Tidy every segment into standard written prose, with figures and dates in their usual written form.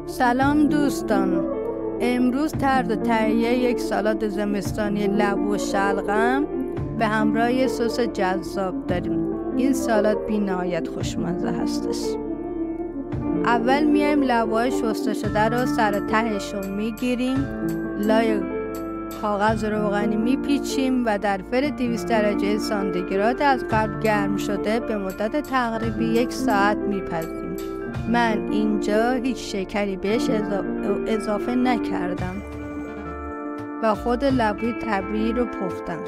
سلام دوستان، امروز طرز تهیه یک سالاد زمستانی لبو و شلغم به همراه سس جذاب داریم. این سالاد بی‌نهایت خوشمزه هستش. اول میایم لبوهای شسته شده رو سر تهش رو میگیریم، لای کاغذ روغنی میپیچیم و در فرم 200 درجه سانتیگراد از قبل گرم شده به مدت تقریبا 1 ساعت میپزیم. من اینجا هیچ شکری بهش اضافه نکردم و خود لبوی طبیعی رو پختم.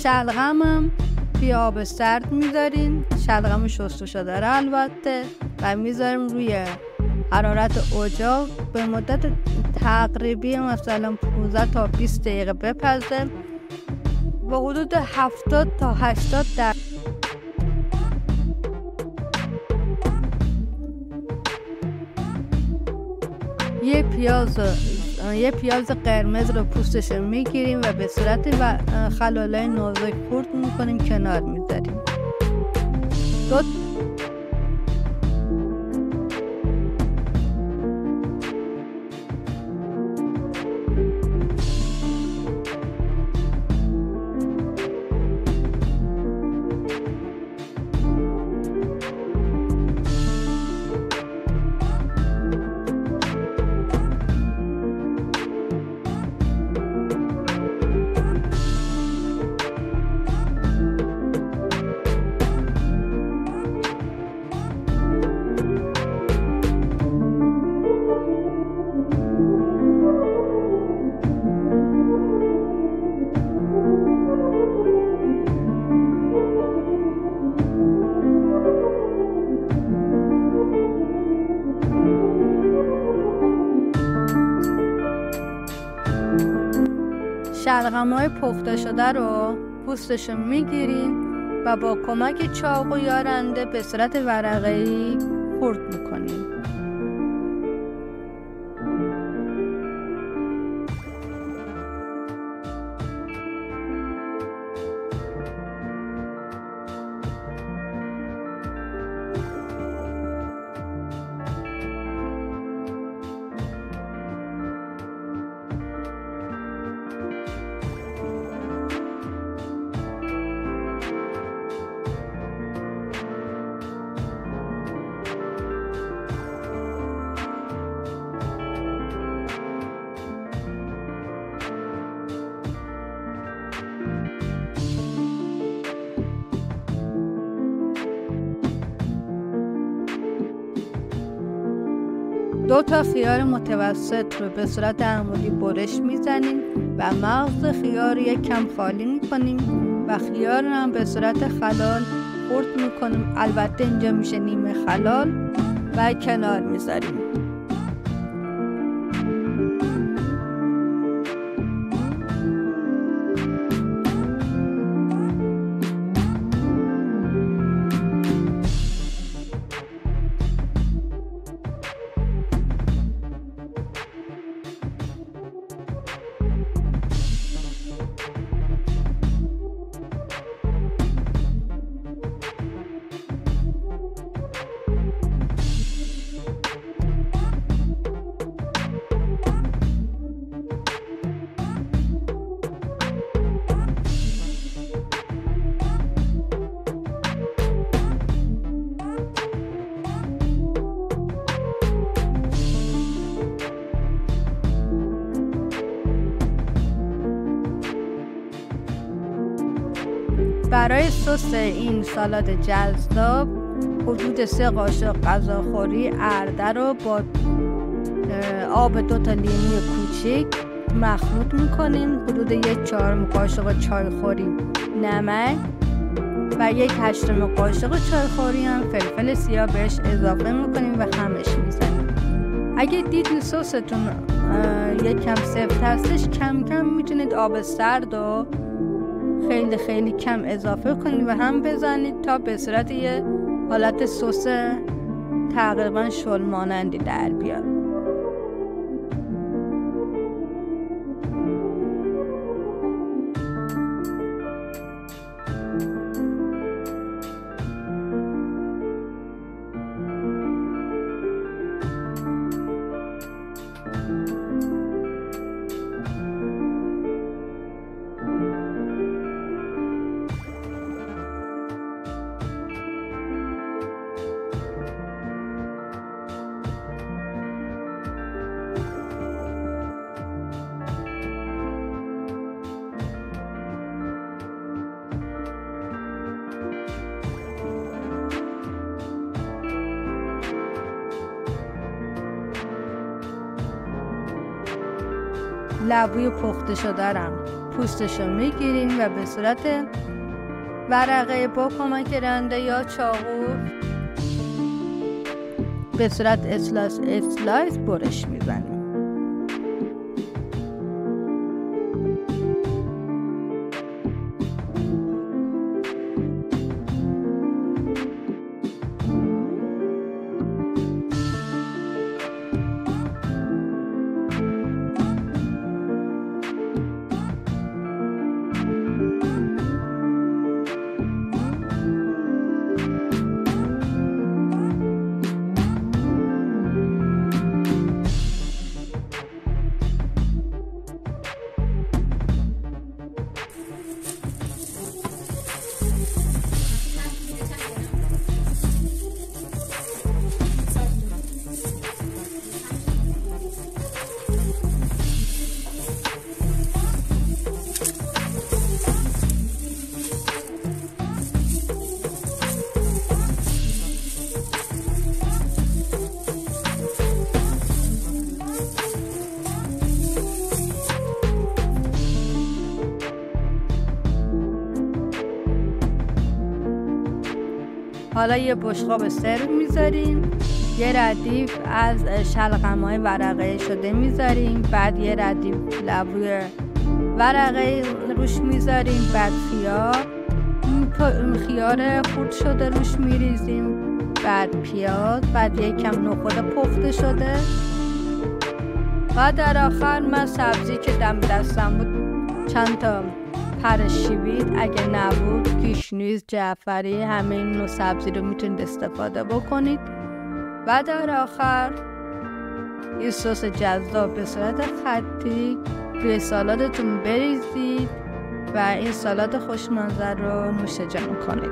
شلغمم توی آب سرد میذارین، شلغم شسته شده رو البته، و میذاریم روی حرارت اجاق به مدت تقریبی مثلا 15 تا 20 دقیقه بپزه به حدود 70 تا 80 درجه. یه پیاز قرمز رو پوستش رو میگیریم و به صورت خلالای نازک خورد میکنیم، کنار میذاریم. شلغم‌های پخته شده رو پوستش رو میگیریم و با کمک چاقو یا رنده به صورت ورقه‌ای خرد میکنیم. دو تا خیار متوسط رو به صورت عمودی برش میزنیم و مغز خیار یک کم خالی میکنیم و خیار رو هم به صورت خلال خرد میکنیم. البته اینجا میشه نیمه خلال و کنار میذاریم. برای سس این سالاد جذاب حدود 3 قاشق غذاخوری ارده رو با آب 2 تا لیمو کوچیک مخلوط میکنیم. حدود 1/4 قاشق چایخوری نمک و 1/8 قاشق چایخوری هم فلفل سیاه بهش اضافه میکنیم و همش میزنیم. اگه دیدین سستون یکم سفت هستش، کم کم میتونید آب سرد و خیلی خیلی کم اضافه کنید و هم بزنید تا به صورت یه حالت سس تقریبا شل مانندی در بیاد. لبوی پخته شده رو پوستشو میگیریم و به صورت ورقه با کمک رنده یا چاقو به صورت اسلایس برش میزنیم. حالا یه بشقاب سرو میذاریم، یه ردیف از شلغم‌های ورقه شده میذاریم، بعد یه ردیف لبوی ورقه روش میذاریم، بعد خیار خورد شده روش میریزیم، بعد پیاز، بعد یک کم نخود پخته شده و در آخر من سبزی که دم دستم بود چند تا پر شیوید، اگه نبود گیشنیز، جعفری، همه این نوع سبزی رو میتونید استفاده بکنید و در آخر این سس جذاب به صورت خطی روی سالادتون بریزید و این سالاد خوشمزه رو نوش جان کنید.